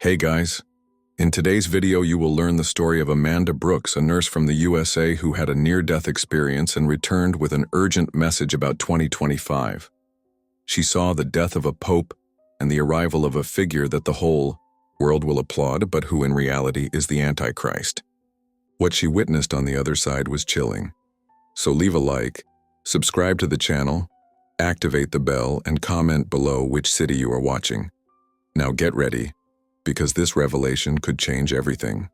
Hey guys, in today's video you will learn the story of Amanda Brooks, a nurse from the USA who had a near-death experience and returned with an urgent message about 2025. She saw the death of a pope and the arrival of a figure that the whole world will applaud, but who in reality is the Antichrist. What she witnessed on the other side was chilling. So leave a like, subscribe to the channel, activate the bell, and comment below which city you are watching. Now get ready, because this revelation could change everything.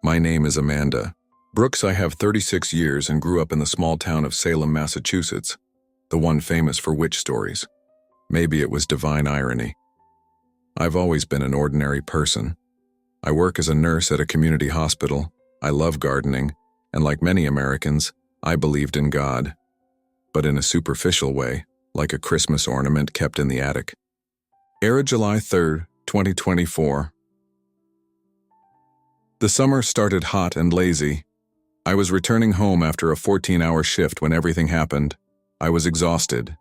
My name is Amanda Brooks. I have 36 years and grew up in the small town of Salem, Massachusetts, the one famous for witch stories. Maybe it was divine irony. I've always been an ordinary person. I work as a nurse at a community hospital. I love gardening, and like many Americans, I believed in God, but in a superficial way, like a Christmas ornament kept in the attic. Era July 3rd, 2024. The summer started hot and lazy. I was returning home after a 14-hour shift when everything happened. I was exhausted.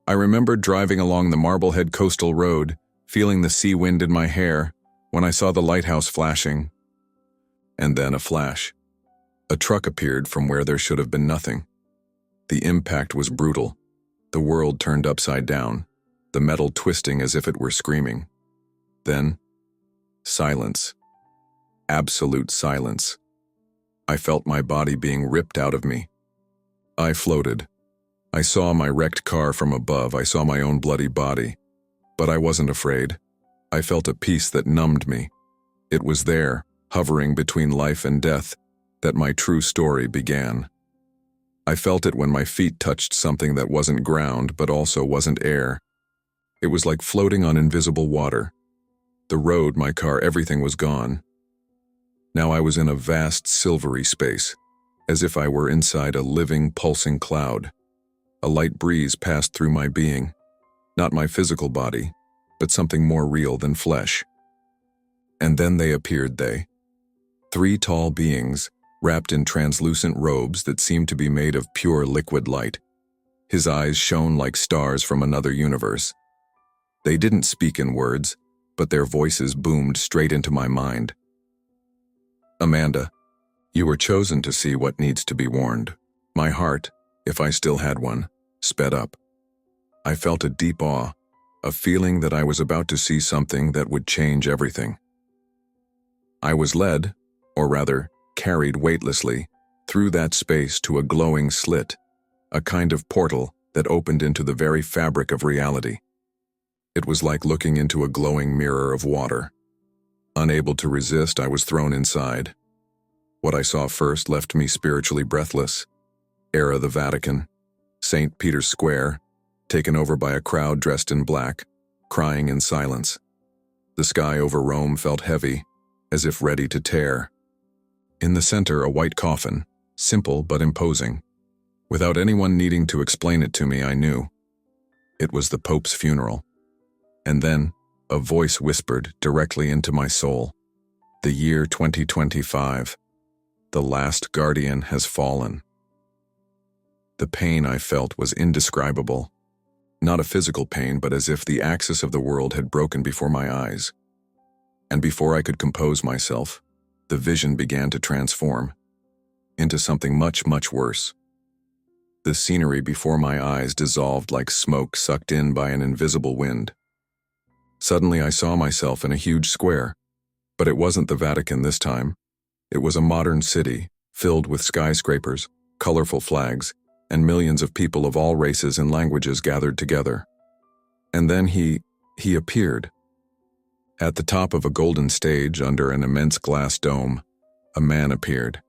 I remembered driving along the Marblehead Coastal Road, feeling the sea wind in my hair, when I saw the lighthouse flashing. And then a flash. A truck appeared from where there should have been nothing. The impact was brutal. The world turned upside down, the metal twisting as if it were screaming. Then, silence. Absolute silence. I felt my body being ripped out of me. I floated. I saw my wrecked car from above. I saw my own bloody body. But I wasn't afraid. I felt a peace that numbed me. It was there, hovering between life and death, that my true story began. I felt it when my feet touched something that wasn't ground but also wasn't air. It was like floating on invisible water. The road, my car, everything was gone. Now I was in a vast silvery space, as if I were inside a living, pulsing cloud. A light breeze passed through my being, not my physical body, but something more real than flesh. And then they appeared, three tall beings, wrapped in translucent robes that seemed to be made of pure liquid light. His eyes shone like stars from another universe. They didn't speak in words, but their voices boomed straight into my mind. Amanda, you were chosen to see what needs to be warned. My heart, if I still had one, sped up. I felt a deep awe, a feeling that I was about to see something that would change everything. I was led, or rather, carried weightlessly, through that space to a glowing slit, a kind of portal that opened into the very fabric of reality. It was like looking into a glowing mirror of water. Unable to resist, I was thrown inside. What I saw first left me spiritually breathless. Era the Vatican, St. Peter's Square, taken over by a crowd dressed in black, crying in silence. The sky over Rome felt heavy, as if ready to tear. In the center, a white coffin, simple but imposing. Without anyone needing to explain it to me, I knew. It was the Pope's funeral. And then, a voice whispered directly into my soul. The year 2025. The last guardian has fallen. The pain I felt was indescribable. Not a physical pain, but as if the axis of the world had broken before my eyes. And before I could compose myself, the vision began to transform into something much, much worse. The scenery before my eyes dissolved like smoke sucked in by an invisible wind. Suddenly I saw myself in a huge square, but it wasn't the Vatican this time. It was a modern city, filled with skyscrapers, colorful flags, and millions of people of all races and languages gathered together. And then he appeared. At the top of a golden stage under an immense glass dome, a man appeared.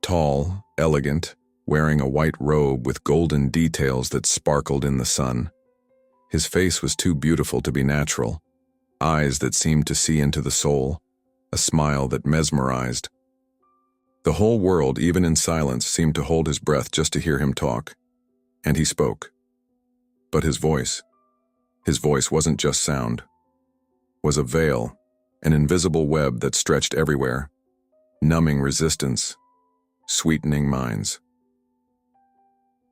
Tall, elegant, wearing a white robe with golden details that sparkled in the sun. His face was too beautiful to be natural, eyes that seemed to see into the soul, a smile that mesmerized. The whole world, even in silence, seemed to hold his breath just to hear him talk. And he spoke. But his voice wasn't just sound. Was a veil, an invisible web that stretched everywhere, numbing resistance, sweetening minds.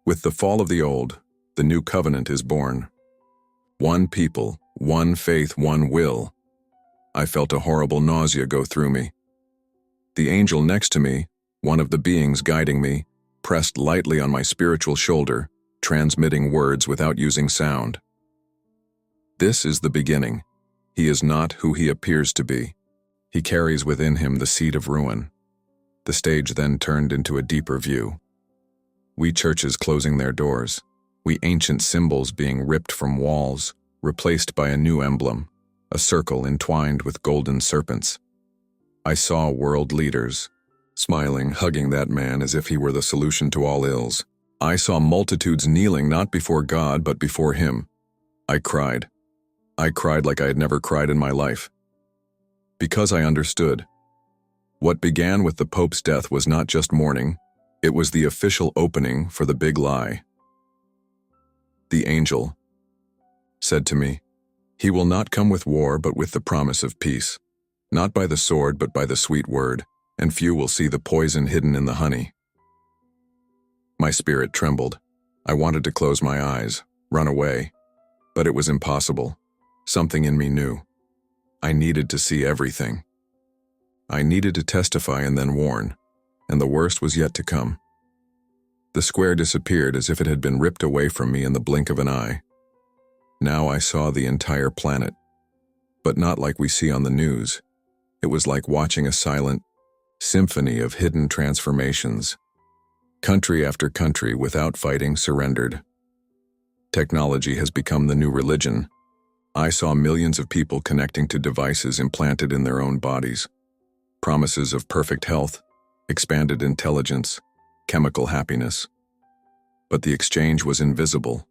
With the fall of the old, the new covenant is born. One people, one faith, one will. I felt a horrible nausea go through me. The angel next to me, one of the beings guiding me, pressed lightly on my spiritual shoulder, transmitting words without using sound. This is the beginning. He is not who he appears to be. He carries within him the seed of ruin. The stage then turned into a deeper view. We churches closing their doors. We ancient symbols being ripped from walls, replaced by a new emblem, a circle entwined with golden serpents. I saw world leaders, smiling, hugging that man as if he were the solution to all ills. I saw multitudes kneeling not before God but before him. I cried. I cried like I had never cried in my life. Because I understood. What began with the Pope's death was not just mourning, it was the official opening for the big lie. The angel said to me, "He will not come with war but with the promise of peace, not by the sword but by the sweet word, and few will see the poison hidden in the honey." My spirit trembled. I wanted to close my eyes, run away, but it was impossible. Something in me knew. I needed to see everything. I needed to testify and then warn, and the worst was yet to come. The square disappeared as if it had been ripped away from me in the blink of an eye. Now I saw the entire planet, but not like we see on the news. It was like watching a silent symphony of hidden transformations. Country after country, without fighting, surrendered. Technology has become the new religion. I saw millions of people connecting to devices implanted in their own bodies. Promises of perfect health, expanded intelligence, chemical happiness. But the exchange was invisible.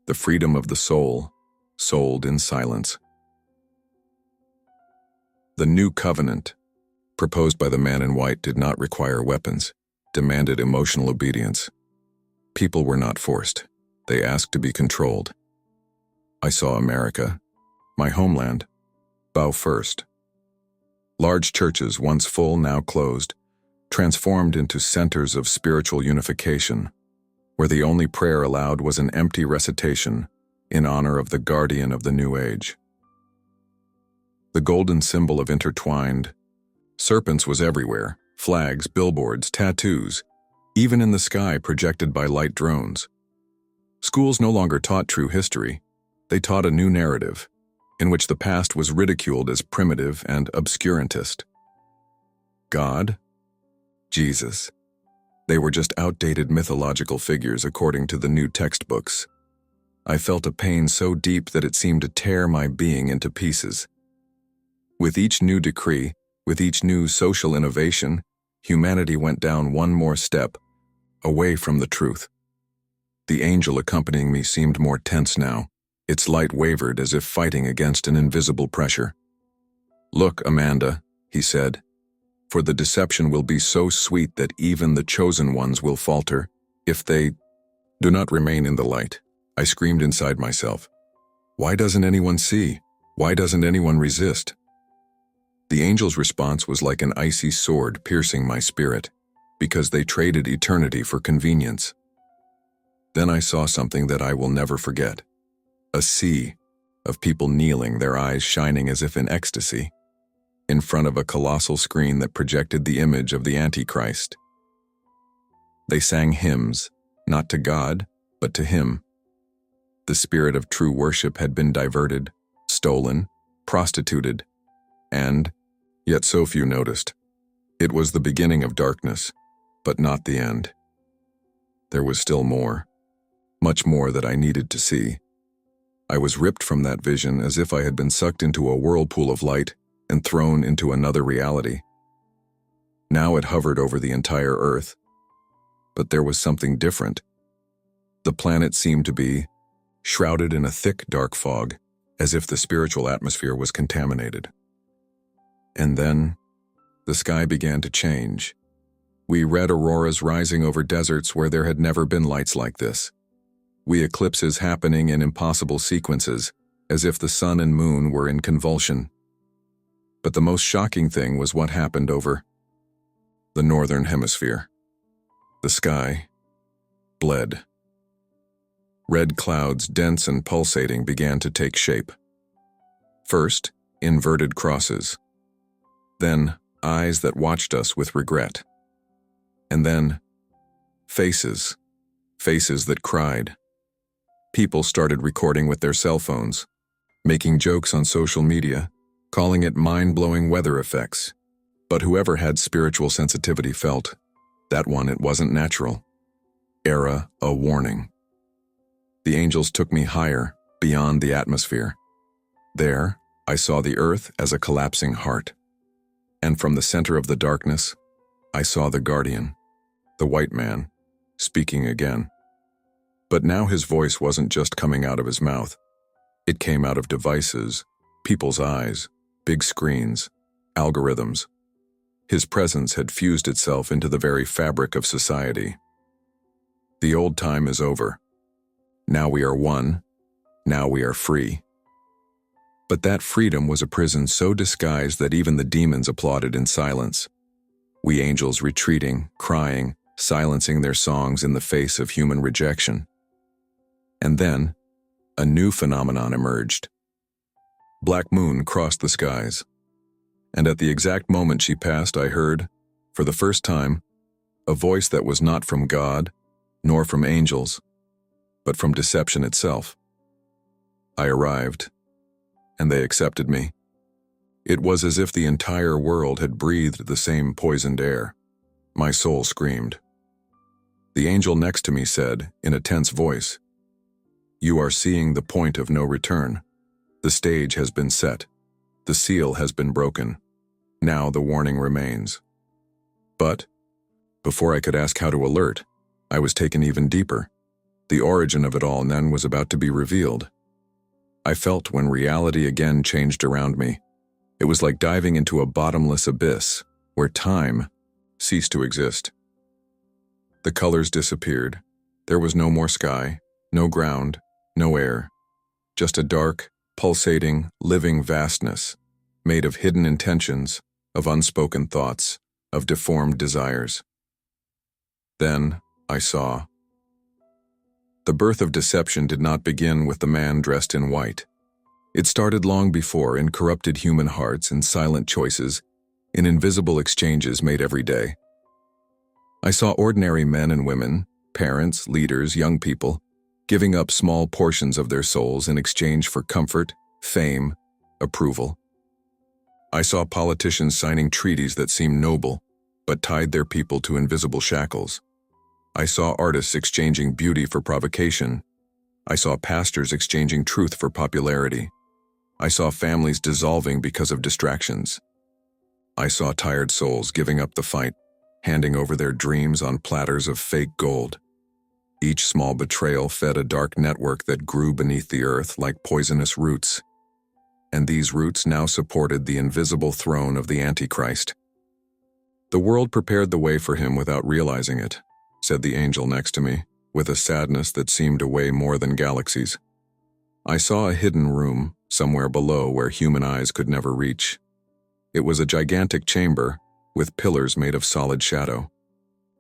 The freedom of the soul, sold in silence. The new covenant, proposed by the man in white, did not require weapons, demanded emotional obedience. People were not forced. They asked to be controlled. I saw America, my homeland, bow first. Large churches, once full, now closed, transformed into centers of spiritual unification, where the only prayer allowed was an empty recitation in honor of the guardian of the new age. The golden symbol of intertwined serpents was everywhere, flags, billboards, tattoos, even in the sky projected by light drones. Schools no longer taught true history. They taught a new narrative, in which the past was ridiculed as primitive and obscurantist. God? Jesus. They were just outdated mythological figures according to the new textbooks. I felt a pain so deep that it seemed to tear my being into pieces. With each new decree, with each new social innovation, humanity went down one more step, away from the truth. The angel accompanying me seemed more tense now. Its light wavered as if fighting against an invisible pressure. "Look, Amanda," he said, "for the deception will be so sweet that even the chosen ones will falter if they do not remain in the light." I screamed inside myself. Why doesn't anyone see? Why doesn't anyone resist? The angel's response was like an icy sword piercing my spirit, because they traded eternity for convenience. Then I saw something that I will never forget. A sea of people kneeling, their eyes shining as if in ecstasy, in front of a colossal screen that projected the image of the Antichrist. They sang hymns, not to God, but to him. The spirit of true worship had been diverted, stolen, prostituted, and, yet so few noticed. It was the beginning of darkness, but not the end. There was still more, much more that I needed to see. I was ripped from that vision as if I had been sucked into a whirlpool of light and thrown into another reality. Now it hovered over the entire Earth. But there was something different. The planet seemed to be shrouded in a thick, dark fog, as if the spiritual atmosphere was contaminated. And then, the sky began to change. We read auroras rising over deserts where there had never been lights like this. We eclipses happening in impossible sequences, as if the sun and moon were in convulsion. But the most shocking thing was what happened over the northern hemisphere. The sky bled. Red clouds, dense and pulsating, began to take shape. First, inverted crosses. Then, eyes that watched us with regret. And then, faces. Faces that cried. People started recording with their cell phones, making jokes on social media, calling it mind-blowing weather effects. But whoever had spiritual sensitivity felt that it wasn't natural. Era, a warning. The angels took me higher, beyond the atmosphere. There, I saw the earth as a collapsing heart. And from the center of the darkness, I saw the guardian, the white man, speaking again. But now his voice wasn't just coming out of his mouth. It came out of devices, people's eyes, big screens, algorithms. His presence had fused itself into the very fabric of society. The old time is over. Now we are one. Now we are free. But that freedom was a prison so disguised that even the demons applauded in silence. We angels retreating, crying, silencing their songs in the face of human rejection. And then, a new phenomenon emerged. Black Moon crossed the skies. And at the exact moment she passed, I heard, for the first time, a voice that was not from God, nor from angels, but from deception itself. I arrived, and they accepted me. It was as if the entire world had breathed the same poisoned air. My soul screamed. The angel next to me said, in a tense voice, "You are seeing the point of no return. The stage has been set. The seal has been broken. Now the warning remains." But, before I could ask how to alert, I was taken even deeper. The origin of it all then was about to be revealed. I felt when reality again changed around me. It was like diving into a bottomless abyss, where time ceased to exist. The colors disappeared. There was no more sky, no ground, no air. Just a dark, pulsating, living vastness, made of hidden intentions, of unspoken thoughts, of deformed desires. Then I saw. The birth of deception did not begin with the man dressed in white. It started long before in corrupted human hearts, in silent choices, in invisible exchanges made every day. I saw ordinary men and women, parents, leaders, young people, giving up small portions of their souls in exchange for comfort, fame, approval. I saw politicians signing treaties that seemed noble, but tied their people to invisible shackles. I saw artists exchanging beauty for provocation. I saw pastors exchanging truth for popularity. I saw families dissolving because of distractions. I saw tired souls giving up the fight, handing over their dreams on platters of fake gold. Each small betrayal fed a dark network that grew beneath the earth like poisonous roots. And these roots now supported the invisible throne of the Antichrist. The world prepared the way for him without realizing it, said the angel next to me, with a sadness that seemed to weigh more than galaxies. I saw a hidden room, somewhere below where human eyes could never reach. It was a gigantic chamber, with pillars made of solid shadow.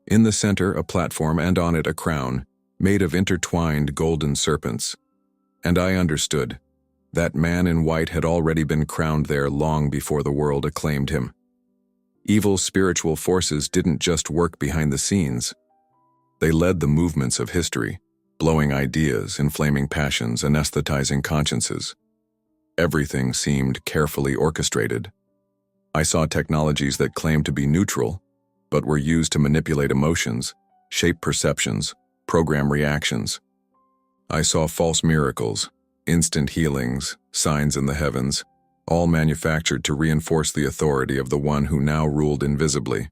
In the center, a platform, and on it a crown, made of intertwined golden serpents. And I understood. That man in white had already been crowned there long before the world acclaimed him. Evil spiritual forces didn't just work behind the scenes. They led the movements of history, blowing ideas, inflaming passions, anesthetizing consciences. Everything seemed carefully orchestrated. I saw technologies that claimed to be neutral, but were used to manipulate emotions, shape perceptions, program reactions. I saw false miracles, instant healings, signs in the heavens, all manufactured to reinforce the authority of the one who now ruled invisibly.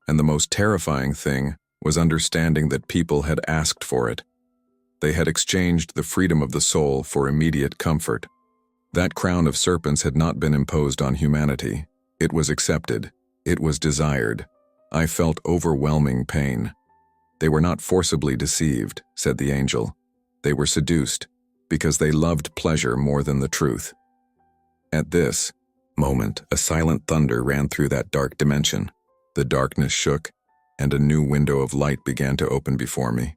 And the most terrifying thing was understanding that people had asked for it. They had exchanged the freedom of the soul for immediate comfort. That crown of serpents had not been imposed on humanity. It was accepted. It was desired. I felt overwhelming pain. They were not forcibly deceived, said the angel. They were seduced, because they loved pleasure more than the truth. At this moment, a silent thunder ran through that dark dimension. The darkness shook, and a new window of light began to open before me.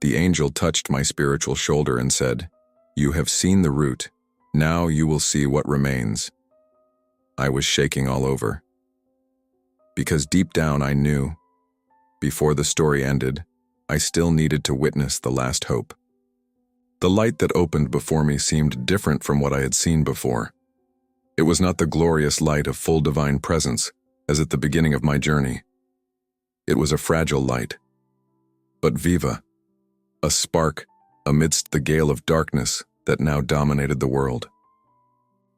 The angel touched my spiritual shoulder and said, "You have seen the root. Now you will see what remains." I was shaking all over. Because deep down I knew, before the story ended, I still needed to witness the last hope. The light that opened before me seemed different from what I had seen before. It was not the glorious light of full divine presence, as at the beginning of my journey. It was a fragile light, but viva, a spark amidst the gale of darkness that now dominated the world.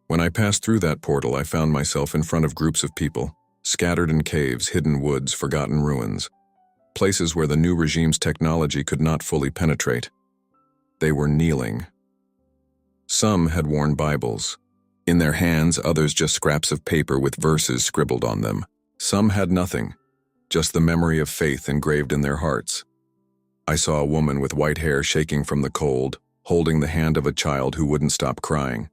When I passed through that portal, I found myself in front of groups of people, scattered in caves, hidden woods, forgotten ruins, places where the new regime's technology could not fully penetrate. They were kneeling. Some had worn Bibles. In their hands, others just scraps of paper with verses scribbled on them. Some had nothing, just the memory of faith engraved in their hearts. I saw a woman with white hair shaking from the cold, holding the hand of a child who wouldn't stop crying.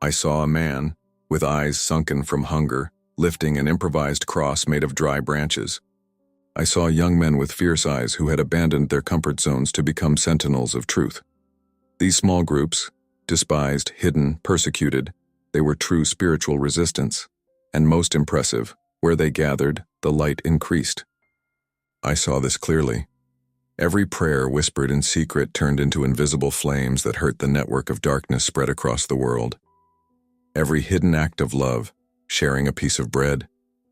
I saw a man, with eyes sunken from hunger, lifting an improvised cross made of dry branches. I saw young men with fierce eyes who had abandoned their comfort zones to become sentinels of truth. These small groups, despised, hidden, persecuted, they were true spiritual resistance. And most impressive, where they gathered, the light increased. I saw this clearly. Every prayer whispered in secret turned into invisible flames that hurt the network of darkness spread across the world. Every hidden act of love, sharing a piece of bread,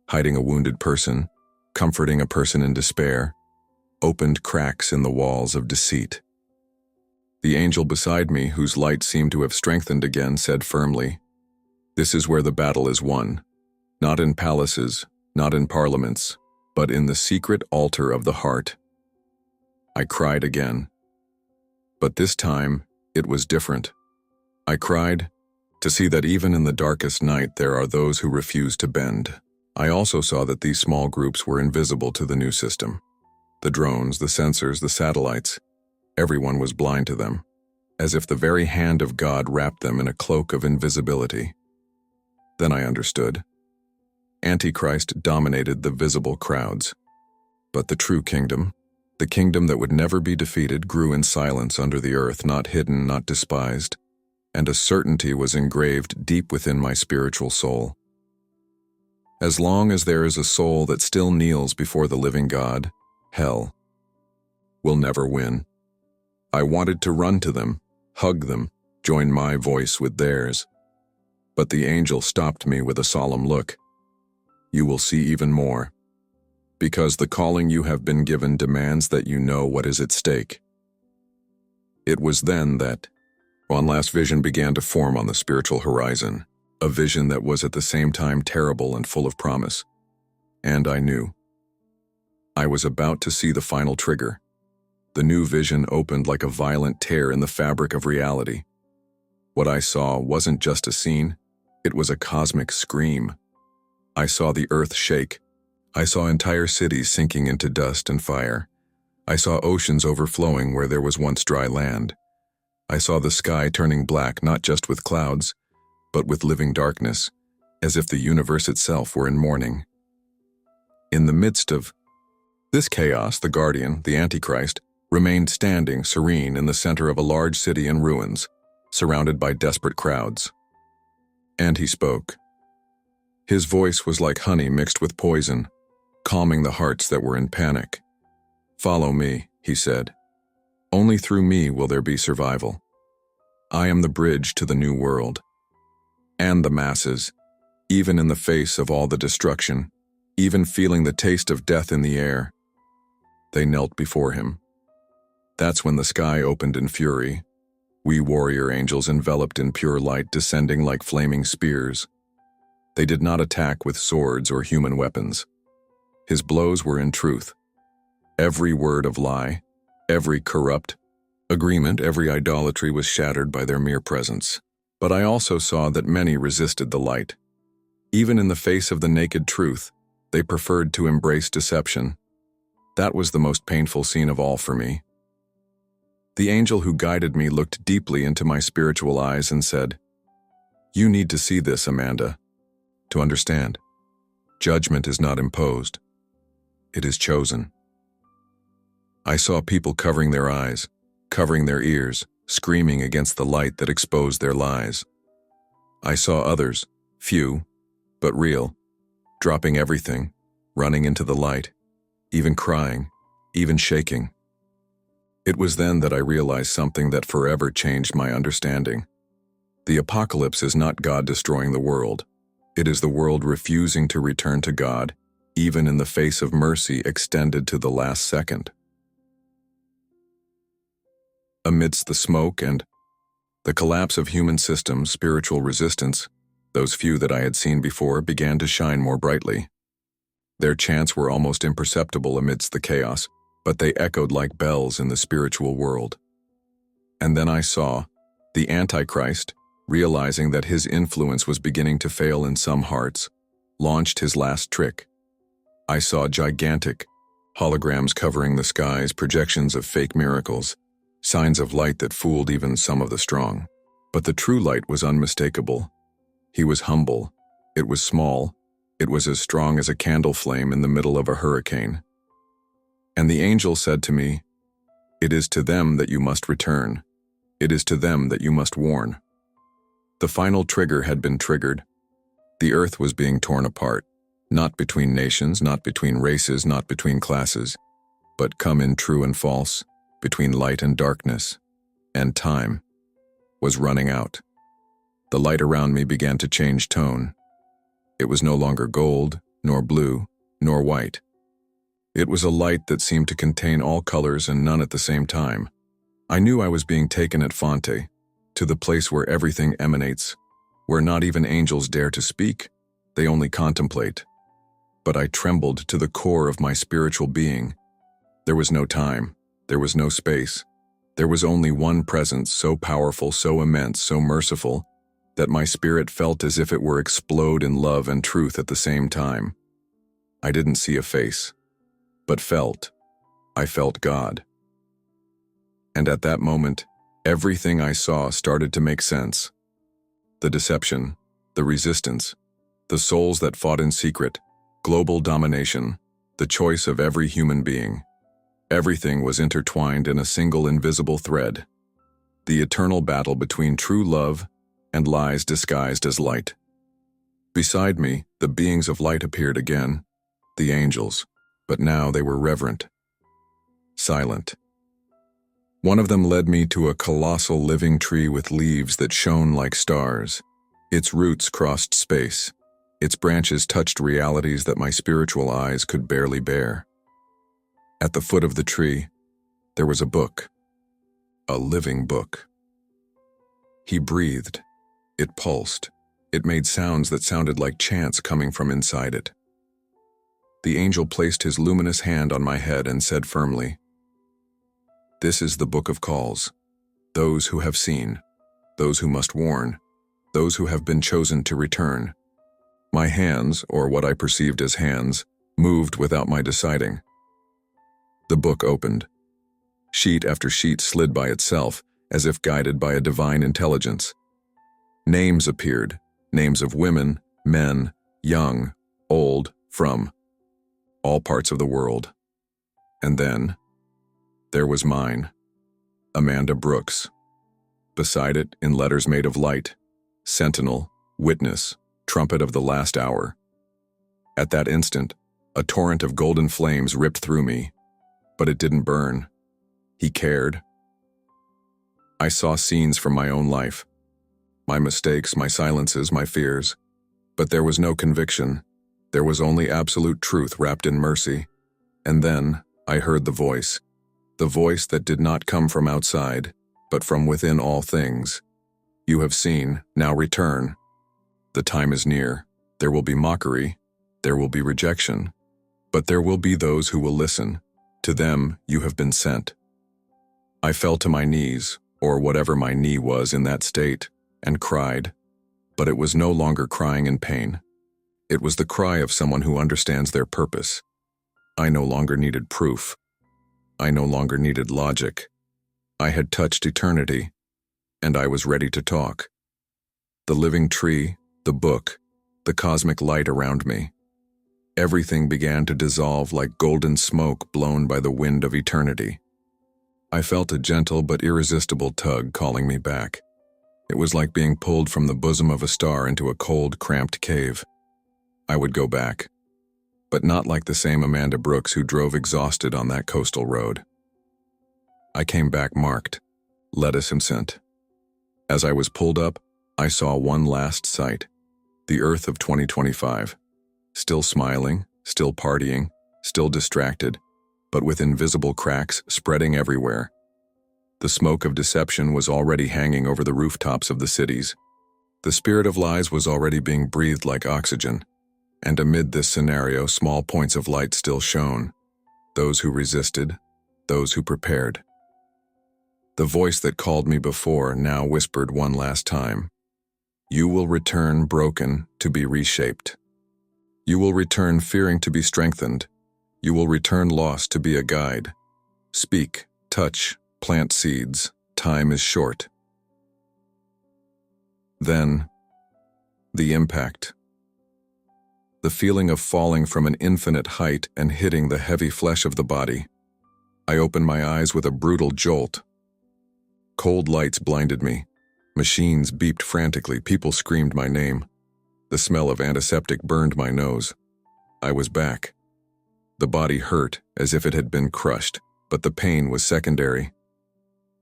hiding a wounded person, comforting a person in despair, opened cracks in the walls of deceit. The angel beside me, whose light seemed to have strengthened again, said firmly, "This is where the battle is won, not in palaces, not in parliaments, but in the secret altar of the heart." I cried again. But this time, it was different. I cried to see that even in the darkest night there are those who refuse to bend. I also saw that these small groups were invisible to the new system. The drones, the sensors, the satellites, everyone was blind to them, as if the very hand of God wrapped them in a cloak of invisibility. Then I understood. Antichrist dominated the visible crowds. But the true kingdom, the kingdom that would never be defeated, grew in silence under the earth, not hidden, not despised, and a certainty was engraved deep within my spiritual soul. As long as there is a soul that still kneels before the living God, hell will never win. I wanted to run to them, hug them, join my voice with theirs. But the angel stopped me with a solemn look. "You will see even more, because the calling you have been given demands that you know what is at stake." It was then that one last vision began to form on the spiritual horizon, a vision that was at the same time terrible and full of promise. And I knew. I was about to see the final trigger. The new vision opened like a violent tear in the fabric of reality. What I saw wasn't just a scene, it was a cosmic scream. I saw the earth shake. I saw entire cities sinking into dust and fire. I saw oceans overflowing where there was once dry land. I saw the sky turning black not just with clouds, but with living darkness, as if the universe itself were in mourning. In the midst of this chaos, the Guardian, the Antichrist, remained standing serene in the center of a large city in ruins, surrounded by desperate crowds. And he spoke. His voice was like honey mixed with poison, calming the hearts that were in panic. "Follow me," he said. "Only through me will there be survival. I am the bridge to the new world." And the masses, even in the face of all the destruction, even feeling the taste of death in the air, they knelt before him. That's when the sky opened in fury, we warrior angels enveloped in pure light descending like flaming spears. They did not attack with swords or human weapons. His blows were in truth. Every word of lie, every corrupt agreement, every idolatry was shattered by their mere presence. But I also saw that many resisted the light. Even in the face of the naked truth, they preferred to embrace deception. That was the most painful scene of all for me. The angel who guided me looked deeply into my spiritual eyes and said, "You need to see this, Amanda, to understand. Judgment is not imposed. It is chosen." I saw people covering their eyes, covering their ears, screaming against the light that exposed their lies. I saw others, few, but real, dropping everything, running into the light, even crying, even shaking. It was then that I realized something that forever changed my understanding. The apocalypse is not God destroying the world. It is the world refusing to return to God, even in the face of mercy extended to the last second. Amidst the smoke and the collapse of human systems, spiritual resistance, those few that I had seen before began to shine more brightly. Their chants were almost imperceptible amidst the chaos, but they echoed like bells in the spiritual world. And then I saw the Antichrist, realizing that his influence was beginning to fail in some hearts, launched his last trick. I saw gigantic holograms covering the skies, projections of fake miracles, signs of light that fooled even some of the strong. But the true light was unmistakable. He was humble. It was small. It was as strong as a candle flame in the middle of a hurricane. And the angel said to me, "It is to them that you must return. It is to them that you must warn." The final trigger had been triggered. The earth was being torn apart, not between nations, not between races, not between classes, but come in true and false, between light and darkness, and time was running out. The light around me began to change tone. It was no longer gold, nor blue, nor white. It was a light that seemed to contain all colors and none at the same time. I knew I was being taken at Fonte, to the place where everything emanates, where not even angels dare to speak, they only contemplate. But I trembled to the core of my spiritual being. There was no time, there was no space. There was only one presence so powerful, so immense, so merciful, that my spirit felt as if it were explode in love and truth at the same time. I didn't see a face, but I felt God. And at that moment, everything I saw started to make sense. The deception, the resistance, the souls that fought in secret, global domination, the choice of every human being. Everything was intertwined in a single invisible thread. The eternal battle between true love and lies disguised as light. Beside me, the beings of light appeared again, the angels, but now they were reverent, silent. One of them led me to a colossal living tree with leaves that shone like stars. Its roots crossed space. Its branches touched realities that my spiritual eyes could barely bear. At the foot of the tree, there was a book, a living book. He breathed. It pulsed. It made sounds that sounded like chants coming from inside it. The angel placed his luminous hand on my head and said firmly, "This is the book of calls. Those who have seen, those who must warn, those who have been chosen to return." My hands, or what I perceived as hands, moved without my deciding. The book opened. Sheet after sheet slid by itself, as if guided by a divine intelligence. Names appeared, names of women, men, young, old, from all parts of the world. And then, there was mine, Amanda Brooks. Beside it, in letters made of light, sentinel, witness, trumpet of the last hour. At that instant, a torrent of golden flames ripped through me, but it didn't burn. He cared. I saw scenes from my own life, my mistakes, my silences, my fears, but there was no conviction. There was only absolute truth wrapped in mercy. And then I heard the voice that did not come from outside, but from within all things. "You have seen, now return. The time is near. There will be mockery, there will be rejection, but there will be those who will listen. To them you have been sent." I fell to my knees, or whatever my knee was in that state, and cried, but it was no longer crying in pain. It was the cry of someone who understands their purpose. I no longer needed proof. I no longer needed logic. I had touched eternity, and I was ready to talk. The living tree, the book, the cosmic light around me. Everything began to dissolve like golden smoke blown by the wind of eternity. I felt a gentle but irresistible tug calling me back. It was like being pulled from the bosom of a star into a cold, cramped cave. I would go back, but not like the same Amanda Brooks who drove exhausted on that coastal road. I came back marked, lettuce and scent. As I was pulled up, I saw one last sight, the Earth of 2025. Still smiling, still partying, still distracted, but with invisible cracks spreading everywhere. The smoke of deception was already hanging over the rooftops of the cities. The spirit of lies was already being breathed like oxygen, and amid this scenario, small points of light still shone. Those who resisted, those who prepared. The voice that called me before now whispered one last time, "You will return broken to be reshaped. You will return fearing to be strengthened. You will return lost to be a guide. Speak, touch, plant seeds. Time is short." Then, the impact. The feeling of falling from an infinite height and hitting the heavy flesh of the body. I opened my eyes with a brutal jolt. Cold lights blinded me. Machines beeped frantically. People screamed my name. The smell of antiseptic burned my nose. I was back. The body hurt as if it had been crushed, but the pain was secondary.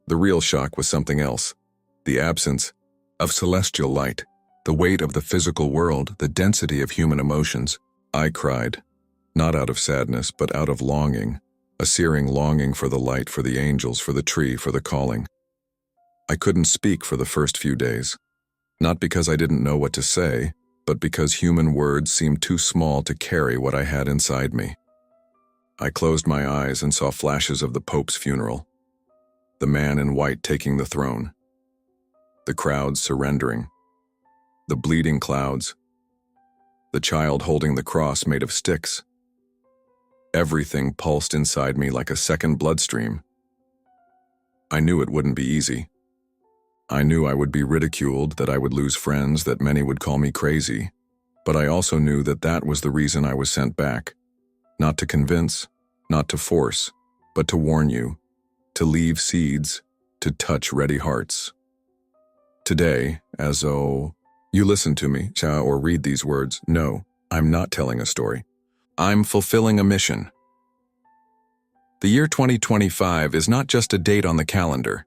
The real shock was something else. The absence of celestial light, the weight of the physical world, the density of human emotions. I cried, not out of sadness, but out of longing, a searing longing for the light, for the angels, for the tree, for the calling. I couldn't speak for the first few days, not because I didn't know what to say, but because human words seemed too small to carry what I had inside me. I closed my eyes and saw flashes of the Pope's funeral, the man in white taking the throne, the crowds surrendering, the bleeding clouds, the child holding the cross made of sticks. Everything pulsed inside me like a second bloodstream. I knew it wouldn't be easy. I knew I would be ridiculed, that I would lose friends, that many would call me crazy. But I also knew that that was the reason I was sent back. Not to convince, not to force, but to warn you, to leave seeds, to touch ready hearts. Today, as you listen to me, or read these words, no, I'm not telling a story. I'm fulfilling a mission. The year 2025 is not just a date on the calendar.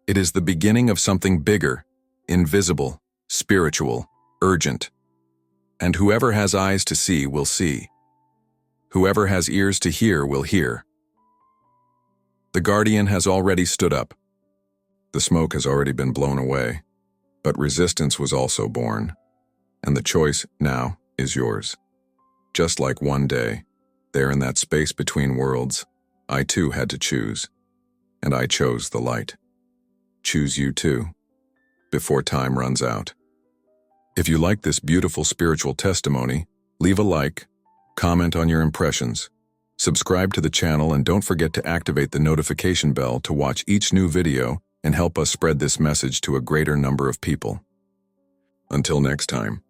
It is the beginning of something bigger, invisible, spiritual, urgent. And whoever has eyes to see will see. Whoever has ears to hear will hear. The guardian has already stood up. The smoke has already been blown away. But resistance was also born. And the choice now is yours. Just like one day, there in that space between worlds, I too had to choose. And I chose the light. Choose you too, before time runs out. If you like this beautiful spiritual testimony, leave a like, comment on your impressions, subscribe to the channel, and don't forget to activate the notification bell to watch each new video and help us spread this message to a greater number of people. Until next time.